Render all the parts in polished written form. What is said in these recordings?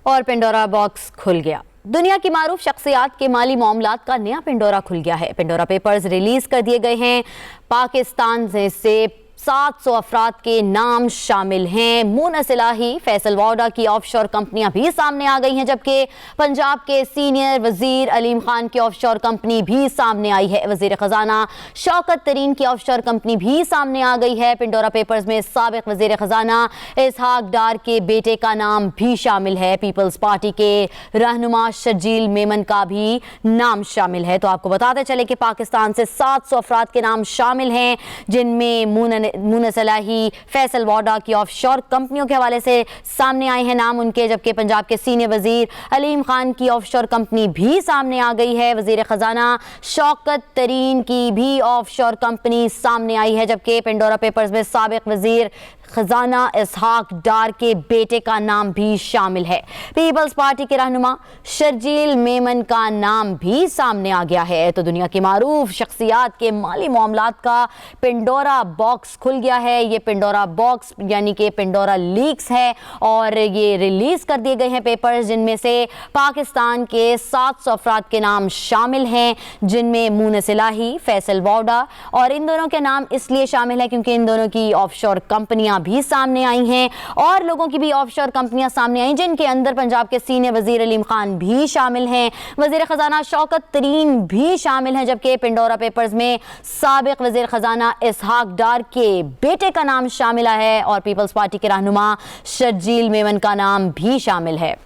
और Pandora box खुल गया। दुनिया की मारूफ शख्सियात के माली मामलात का नया पेंडोरा खुल गया है। पेंडोरा पेपर्स रिलीज कर दिए गए हैं। पाकिस्तान से 700 अफराद के नाम शामिल हैं। मुनस इलाही, फैसल वाडा की ऑफशोर कंपनियां भी सामने आ गई हैं, जबकि पंजाब के सीनियर वजीर अलीम खान की ऑफशोर कंपनी भी सामने आई है। वजीर खजाना शौकत तरीन की ऑफशोर कंपनी भी सामने आ गई है। पेंडोरा पेपर्स में साबिक वजीर खजाना इसहाक डार के बेटे का नाम भी शामिल है। पीपल्स पार्टी के रहनुमा शर्जील मेमन का भी नाम शामिल है। तो आपको बताते चले कि पाकिस्तान से 700 अफराद के नाम शामिल हैं, जिनमें मुनस इलाही, फैसल वाडा की ऑफशोर कंपनियों के हवाले से सामने आए हैं नाम उनके, जबकि पंजाब के सीनियर वजीर अलीम खान की ऑफशोर कंपनी भी सामने आ गई है। वजीर खजाना शौकत तरीन की भी ऑफशोर कंपनी सामने आई है, जबकि पेंडोरा पेपर्स में साबिक वजीर खजाना इसहाक डार के बेटे का नाम भी शामिल है। पीपल्स पार्टी के रहनुमा शर्जील मेमन का नाम भी सामने आ गया है। तो दुनिया की मारूफ शख्सियात के माली मामलात का पेंडोरा बॉक्स खुल गया है। ये पेंडोरा बॉक्स यानी कि पेंडोरा लीक्स है और ये रिलीज कर दिए गए हैं पेपर्स, जिनमें से पाकिस्तान के 700 अफराद के नाम शामिल हैं, जिनमें मुनस इलाही, फैसल वाडा, और इन दोनों के नाम इसलिए शामिल है क्योंकि इन दोनों की ऑफशोर कंपनियां भी सामने आई हैं और लोगों की भी ऑफशोर कंपनियां सामने आई, जिनके अंदर पंजाब के सीनियर वजीर अलीम खान भी शामिल हैं। वजीर खजाना शौकत तरीन भी शामिल हैं, जबकि पेंडोरा पेपर्स में साबिक वजीर खजाना इसहाक डार के बेटे का नाम शामिल है और पीपल्स पार्टी के रहनुमा शर्जील मेमन का नाम भी शामिल है।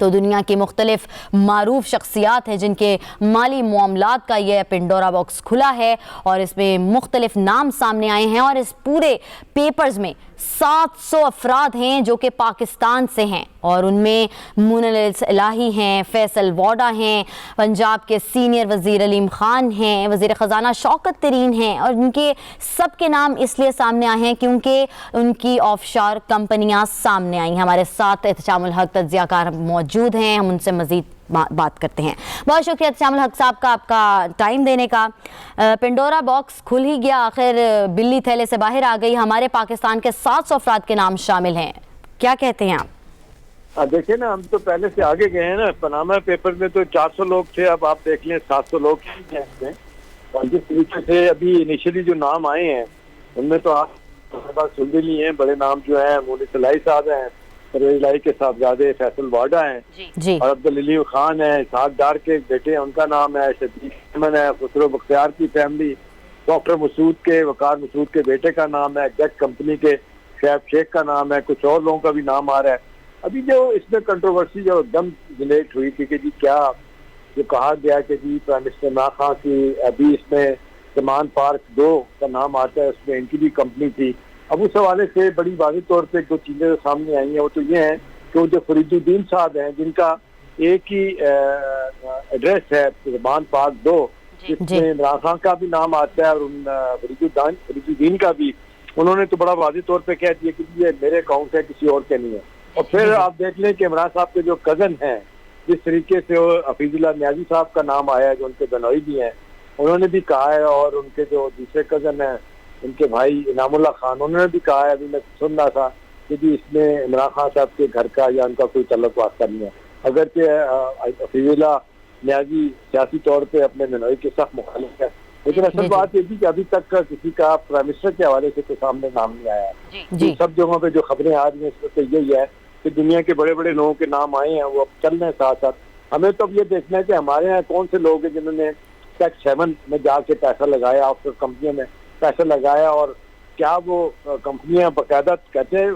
तो दुनिया की मुख्तलिफ मारूफ शख्सियात हैं जिनके माली मामलात का यह पेंडोरा बॉक्स खुला है और इसमें मुख्तलिफ नाम सामने आए हैं। और इस पूरे पेपर्स में 700 अफराद हैं जो कि पाकिस्तान से हैं और उनमें मुनस इलाही हैं, फैसल वाडा हैं, पंजाब के सीनियर वजीर अलीम खान हैं, वजीर ख़जाना शौकत तरीन हैं और उनके सबके नाम इसलिए सामने आए हैं क्योंकि उनकी ऑफशोर कंपनियां सामने आई हैं। हमारे साथ एहतशामुल हक तज्ज़ियाकार मौजूद हैं, हम उनसे मज़ीद बात करते हैं। बहुत शुक्रिया एहतशामुल हक साहब का, आपका टाइम देने का। पेंडोरा बॉक्स खुल ही गया, आखिर बिल्ली थैले से बाहर आ गई। हमारे पाकिस्तान के 700 अफराद के नाम शामिल हैं, क्या कहते हैं आप? देखिए ना, हम तो पहले से आगे गए हैं ना। पनामा पेपर में तो 400 लोग थे, अब आप देख लें 700 लोग हैं इसमें। और जिस तरीके से अभी इनिशियली जो नाम आए हैं उनमें तो आप सुन भी लिए हैं। बड़े नाम जो है मुनस इलाही साहब हैं, इलाही के साहबजादे फैसल वाडा हैं और अब्दुल अलीम खान है, इसहाक डार के बेटे हैं, उनका नाम है, शर्जील मेमन है, खुसरो बख्तियार की फैमिली, डॉक्टर मसूद के, वकार मसूद के बेटे का नाम है, जेट कंपनी के शैब शेख का नाम है, कुछ और लोगों का भी नाम आ रहा है। अभी जो इसमें कंट्रोवर्सी जो एकदम जनरेट हुई थी कि जी क्या जो कहा गया कि जी प्राइम मिनिस्टर इमरान खान की अभी इसमें समान पार्क 2 का नाम आता है, उसमें इनकी भी कंपनी थी। अब उस हवाले से बड़ी वाज़ेह तौर पे जो चीज़ें सामने आई हैं वो तो ये हैं कि वो जो फरीदुद्दीन साहब हैं जिनका एक ही एड्रेस है समान पार्क 2, जिसमें इमरान खान का भी नाम आता है और उन फरीदुद्दीन का भी, उन्होंने तो बड़ा वाज़ेह तौर पे कह दिया कि ये मेरे अकाउंट है, किसी और के नहीं है। और फिर आप देख लें कि इमरान साहब के जो कज़न हैं, जिस तरीके से हफीजुल्लाह नियाज़ी साहब का नाम आया है जो उनके बनोई भी हैं, उन्होंने भी कहा है, और उनके जो दूसरे कज़न हैं उनके भाई इनामुल्लाह खान, उन्होंने भी कहा है, अभी मैं सुन रहा था कि जी इसमें इमरान खान साहब के घर का या उनका कोई तल्लुक वास्ता नहीं है। अगर कि हफीजुल्लाह नियाज़ी सियासी तौर पे अपने ननोई के सख्त मुखालिफ है, लेकिन असल बात ये थी कि अभी तक किसी का प्राइम मिनिस्टर के हवाले से तो सामने नाम नहीं आया है। सब जगहों पे जो खबरें आ रही हैं इसमें तो यही है कि दुनिया के बड़े बड़े लोगों के नाम आए हैं, वो अब चल रहे हैं साथ साथ। हमें तो अब ये देखना है कि हमारे यहाँ कौन से लोग हैं जिन्होंने टैक्स 7 में जाके पैसा लगाया, ऑफशोर कंपनियों में पैसा लगाया, और क्या वो कंपनियां बाकायदा कहते हैं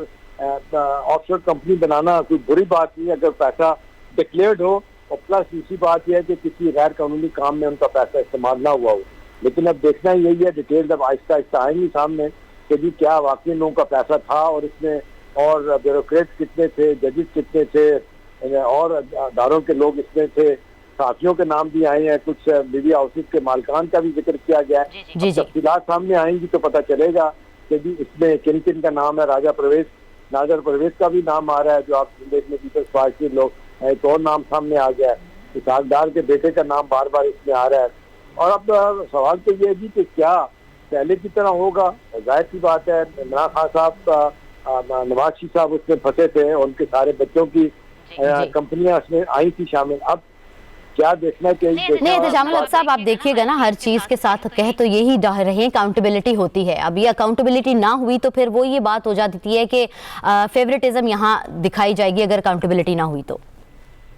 ऑफशोर कंपनी बनाना कोई बुरी बात नहीं अगर पैसा डिक्लेयर्ड हो, और प्लस दूसरी बात यह है कि किसी गैर कानूनी काम में उनका पैसा इस्तेमाल ना हुआ हो। लेकिन अब देखना यही है, डिटेल अब आहिस्ता आहिस्ता आएंगी सामने कि जी क्या वाकई लोगों का पैसा था और इसमें, और ब्यूरोक्रेट्स कितने थे, जजेस कितने थे और अदारों के लोग इसमें थे, साथियों के नाम भी आए हैं, कुछ मीडिया हाउसेस के मालिकान का भी जिक्र किया गया है। तफसीलात सामने आएंगी तो पता चलेगा कि जी इसमें किन किन का नाम है। नाजर परवेज का भी नाम आ रहा है जो आप देख में पीपल्स पार्टी लोग, एक और नाम सामने आ गया है, इसहाक डार के बेटे का नाम बार बार इसमें आ रहा है। और अब सवाल तो ये है जी कि क्या पहले की तरह होगा? जाहिर सी बात है, इमरान खान साहब का नवाज शरीफ साहब उसमें फंसे थे, उनके सारे बच्चों की कंपनियां उसमें आई थी शामिल। अब क्या देखना चाहिए? नहीं तजामुल हक साहब, आप देखिएगा ना, हर चीज के साथ कह तो यही रहे, अकाउंटेबिलिटी होती है। अब ये अकाउंटेबिलिटी ना हुई तो फिर वो ये बात हो जाती है कि फेवरेटिज्म यहाँ दिखाई जाएगी अगर अकाउंटेबिलिटी ना हुई तो।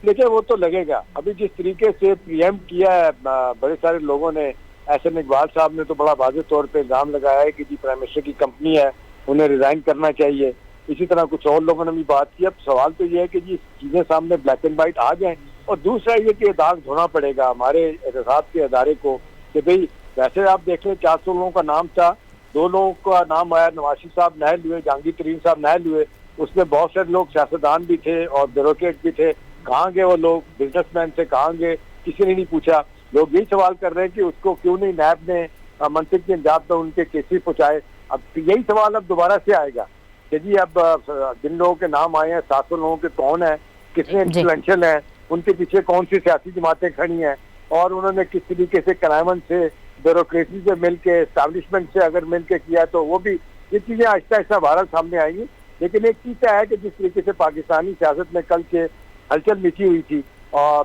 देखिए वो तो लगेगा। अभी जिस तरीके से प्रीएम्प्ट किया है बड़े सारे लोगों ने, एहसन इकबाल साहब ने तो बड़ा वाज़ेह तौर पे इल्जाम लगाया है कि जी प्राइम मिनिस्टर की कंपनी है, उन्हें रिजाइन करना चाहिए। इसी तरह कुछ और लोगों ने भी बात की। अब सवाल तो ये है कि जी चीजें सामने ब्लैक एंड व्हाइट आ जाएं, और दूसरा ये कि दाग धोना पड़ेगा हमारे एहतसाब के अदारे को कि भाई वैसे आप देख लें 400 लोगों का नाम था, 2 लोगों का नाम आया, नवाज शरीफ साहब नायल हुए, जहांगीर तरीन साहब नायल हुए, उसमें बहुत सारे लोग सियासतदान भी थे और ब्यूरोक्रेट भी थे। कहाँ गए वो लोग? बिजनेसमैन से कहाँ गए? किसी ने नहीं पूछा। लोग यही सवाल कर रहे हैं कि उसको क्यों नहीं नैब ने मंत्री के अंजाम पर उनके केसेस पहुंचाए। अब यही सवाल अब दोबारा से आएगा कि जी अब जिन लोगों के नाम आए हैं 700 लोगों के कौन है, कितने इन्फ्लुएंशियल हैं, उनके पीछे कौन सी सियासी जमातें खड़ी हैं, और उन्होंने किस तरीके से क्लाइमन से, ब्यूरोक्रेसी से मिलके, एस्टैब्लिशमेंट से अगर मिलके किया, तो वो भी ये चीजें आहिस्ता आहिस्ता भारत सामने आएंगी। लेकिन एक चीज है कि जिस तरीके से पाकिस्तानी सियासत में कल के हलचल मची हुई थी, और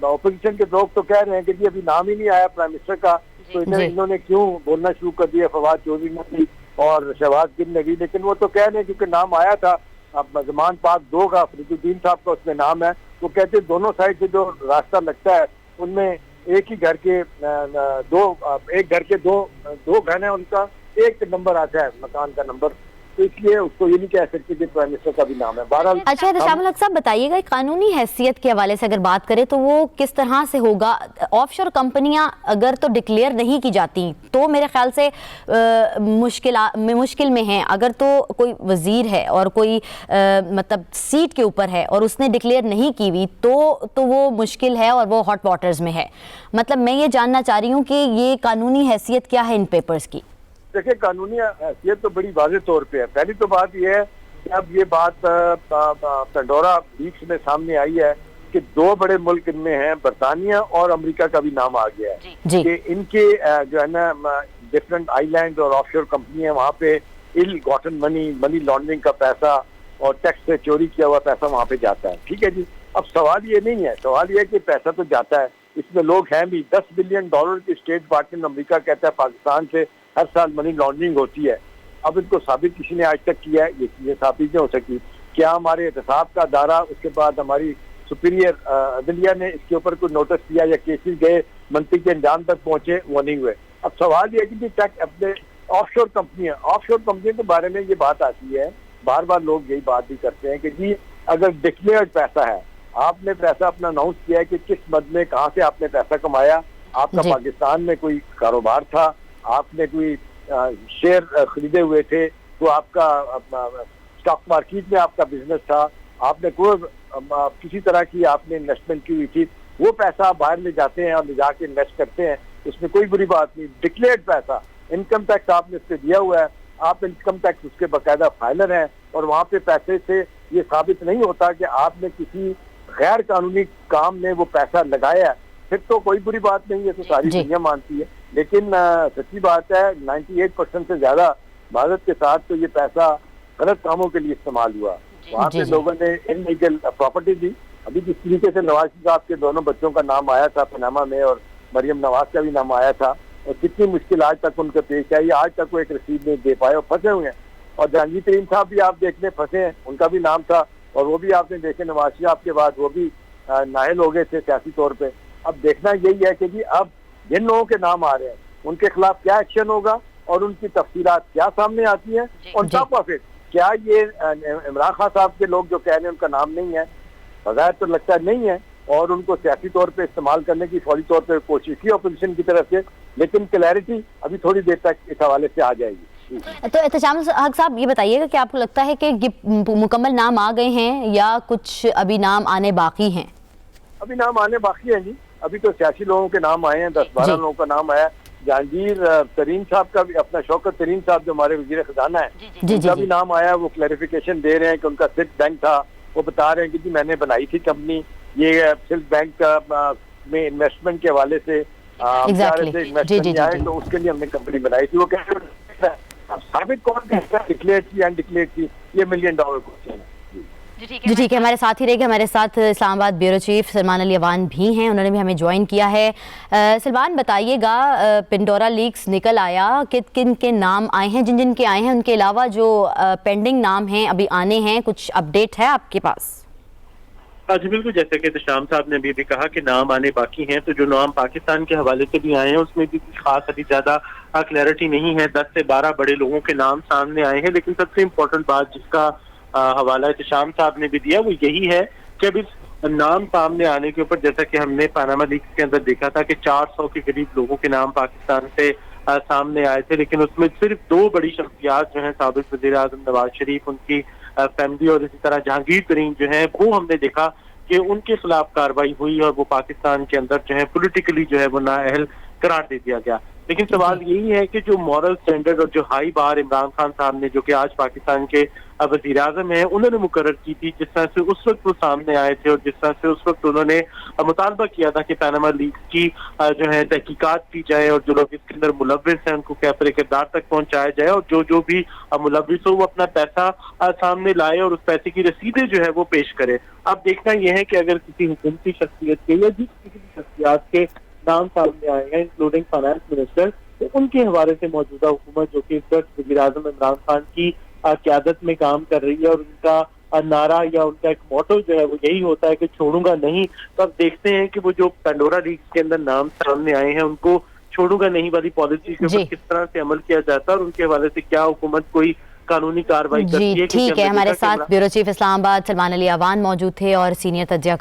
अपोजिशन के लोग तो कह रहे हैं कि जी अभी नाम ही नहीं आया प्राइम मिनिस्टर का, तो इन्होंने क्यों बोलना शुरू कर दिया फवाद चौधरी ने भी और शहबाज गिल ने भी। लेकिन वो तो कह रहे हैं क्योंकि नाम आया था, अब जमान पाक 2 का फरीदुद्दीन साहब का उसमें नाम है, वो कहते हैं दोनों साइड से जो रास्ता लगता है उनमें एक ही घर के एक घर के दो घर हैं, उनका एक नंबर आता है मकान का नंबर, तो इसलिए उसको ये नहीं कह सकते कि प्राइम मिनिस्टर का भी नाम है। बहरहाल अच्छा तजामुल हक साहब बताइएगा, कानूनी हैसियत के हवाले से अगर बात करें तो वो किस तरह से होगा? ऑफशोर कंपनियां अगर तो डिक्लेयर नहीं की जाती तो मेरे ख्याल से मुश्किल में हैं। अगर तो कोई वजीर है और कोई मतलब सीट के ऊपर है और उसने डिक्लेयर नहीं की हुई तो वो मुश्किल है और वो हॉट वाटर्स में है। मतलब मैं ये जानना चाह रही हूँ कि ये कानूनी हैसियत क्या है इन पेपर्स की? देखिए कानूनी हैसियत तो बड़ी वाज़ेह तौर पे है। पहली तो बात यह है कि अब ये बात पेंडोरा लीक्स में सामने आई है कि 2 बड़े मुल्क इनमें हैं, बरतानिया और अमेरिका का भी नाम आ गया है कि इनके जो है ना डिफरेंट आइलैंड और ऑफशोर कंपनी है, वहाँ पे इल गॉटन मनी लॉन्ड्रिंग का पैसा और टैक्स से चोरी किया हुआ पैसा वहाँ पे जाता है। ठीक है जी। अब सवाल ये नहीं है, सवाल ये है कि पैसा तो जाता है, इसमें लोग हैं भी। $10 बिलियन की स्टेट डिपार्टमेंट अमेरिका कहता है पाकिस्तान से हर साल मनी लॉन्ड्रिंग होती है। अब इनको साबित किसी ने आज तक किया है? ये चीजें साबित नहीं हो सकती। क्या हमारे एहतसाब का दायरा, उसके बाद हमारी सुपीरियर अदलिया ने इसके ऊपर कोई नोटिस दिया या केसेस गए मंत्री के अंजाम तक पहुंचे? वो नहीं हुए। अब सवाल ये है कि अपने ऑफशोर कंपनियों के बारे में ये बात आती है, बार बार लोग यही बात भी करते हैं कि जी अगर डिक्लेयर्ड पैसा है, आपने पैसा अपना अनाउंस किया है कि किस मद में कहाँ से आपने पैसा कमाया, आपका पाकिस्तान में कोई कारोबार था, आपने कोई शेयर खरीदे हुए थे, तो आपका स्टॉक मार्केट में आपका बिजनेस था, आपने कोई किसी तरह की आपने इन्वेस्टमेंट की हुई थी, वो पैसा आप बाहर ले जाते हैं और ले जाके इन्वेस्ट करते हैं, उसमें कोई बुरी बात नहीं। डिक्लेयर्ड पैसा, इनकम टैक्स आपने उस पर दिया हुआ है, आप इनकम टैक्स उसके बाकायदा फाइलर हैं, और वहाँ पे पैसे से ये साबित नहीं होता कि आपने किसी गैर कानूनी काम में वो पैसा लगाया है, फिर तो कोई बुरी बात नहीं है, तो सारी दुनिया मानती है। लेकिन सच्ची बात है 98% से ज्यादा भारत के साथ तो ये पैसा गलत कामों के लिए इस्तेमाल हुआ। वहाँ पे लोगों ने इनलीगल प्रॉपर्टी दी। अभी जिस तरीके से नवाज साहब के दोनों बच्चों का नाम आया था पनामा में, और मरियम नवाज का भी नाम आया था, और कितनी मुश्किल आज तक उनके पेश आई, आज तक वो एक रसीद नहीं दे पाए और फंसे हुए हैं। और जहांगीर तरीन साहब भी आप देखने फंसे हैं, उनका भी नाम था, और वो भी आपने देखे नवाज साहब के बाद वो भी नाहल हो गए थे सियासी तौर पे। अब देखना यही है कि जी अब जिन लोगों के नाम आ रहे हैं उनके खिलाफ क्या एक्शन होगा और उनकी तफसीलात क्या सामने आती है। ऑन टॉप ऑफ इट, क्या ये इमरान खान साहब के लोग जो कह रहे हैं उनका नाम नहीं है, बज़ाहिर तो लगता नहीं है, और उनको सियासी तौर पे इस्तेमाल करने की फौरी तौर पे कोशिश की अपोजिशन की तरफ से, लेकिन क्लैरिटी अभी थोड़ी देर तक इस हवाले से आ जाएगी। तो तजामुल हक साहब ये बताइएगा कि आपको लगता है कि मुकम्मल नाम आ गए हैं या कुछ अभी नाम आने बाकी हैं? अभी नाम आने बाकी हैं जी। अभी तो सियासी लोगों के नाम आए हैं, 10-12 लोगों का नाम आया। जहांगीर तरीन साहब का भी, अपना शौकत तरीन साहब जो हमारे वजीर खजाना है, उनका भी नाम आया। वो क्लैरिफिकेशन दे रहे हैं कि उनका सिल्क बैंक था, वो बता रहे हैं कि जी मैंने बनाई थी कंपनी, ये सिल्क बैंक में इन्वेस्टमेंट के हवाले से इन्वेस्टमेंट आए, तो उसके लिए हमने कंपनी बनाई थी। वो कह रहे हैं साबित कौन कहता है डिक्लेयर की अनडिक्लेयर की, ये $1 मिलियन क्वेश्चन है। जी ठीक है, हमारे साथ ही रहेंगे। हमारे साथ इस्लामाबाद ब्यूरो चीफ सलमान अली अवान भी हैं, उन्होंने भी हमें ज्वाइन किया है। सलमान, बताइएगा, पिंडोरा लीक्स निकल आया, किन के नाम आए हैं, जिन जिन के आए हैं उनके अलावा जो पेंडिंग नाम हैं अभी आने हैं, कुछ अपडेट है आपके पास? जी बिल्कुल, जैसे कि शाम साहब ने अभी कहा कि नाम आने बाकी हैं, तो जो नाम पाकिस्तान के हवाले से भी आए हैं उसमें भी कुछ खास अभी ज्यादा क्लैरिटी नहीं है। 10 से 12 बड़े लोगों के नाम सामने आए हैं, लेकिन सबसे इम्पोर्टेंट बात जिसका हवाला शाम साहब ने भी दिया वो यही है कि अभी नाम सामने आने के ऊपर, जैसा कि हमने पनामा लीक्स के अंदर देखा था कि 400 के करीब लोगों के नाम पाकिस्तान से सामने आए थे, लेकिन उसमें सिर्फ 2 बड़ी शख्सियात जो है, साबिक वज़ीर आज़म नवाज शरीफ, उनकी फैमिली, और इसी तरह जहांगीर तरीन जो है, वो हमने देखा कि उनके खिलाफ कार्रवाई हुई और वो पाकिस्तान के अंदर जो है पॉलिटिकली जो है वो नाअहल करार दे दिया गया। लेकिन सवाल यही है कि जो मॉरल स्टैंडर्ड और जो हाई बार इमरान खान साहब ने, जो कि आज पाकिस्तान के वज़ीर आज़म है, उन्होंने मुकर्रर की थी, जिस तरह से उस वक्त वो सामने आए थे और जिस तरह से उस वक्त उन्होंने मुतालबा किया था कि पनामा लीक्स की जो है तहकीकात की जाए और जो लोग इसके अंदर मुलव्विस हैं उनको कैफरे किरदार तक पहुंचाया जाए, और जो भी मुलव्विस हो वो अपना पैसा सामने लाए और उस पैसे की रसीदें जो है वो पेश करे। अब देखना यह है कि अगर किसी हुकूमती शख्सियत के या जिस किसी भी शख्सियात के नाम सामने आए हैं, इंक्लूडिंग फाइनेंस मिनिस्टर, तो उनके हवाले से मौजूदा हुकूमत, जो कि इस वक्त वज़ीर आज़म इमरान खान की क़यादत में काम कर रही है, और उनका नारा या उनका एक मोटो जो है वो यही होता है कि छोड़ूंगा नहीं। तो अब देखते हैं कि वो जो पेंडोरा लीक्स के अंदर नाम सामने आए हैं उनको छोड़ूंगा नहीं वाली पॉलिसी के ऊपर किस तरह से अमल किया जाता है और उनके हवाले से क्या हुकूमत कोई कानूनी कार्रवाई करती है। ठीक है, हमारे साथ ब्यूरो चीफ इस्लामाबाद सलमान अली अवान मौजूद थे और सीनियर तज्जियाकार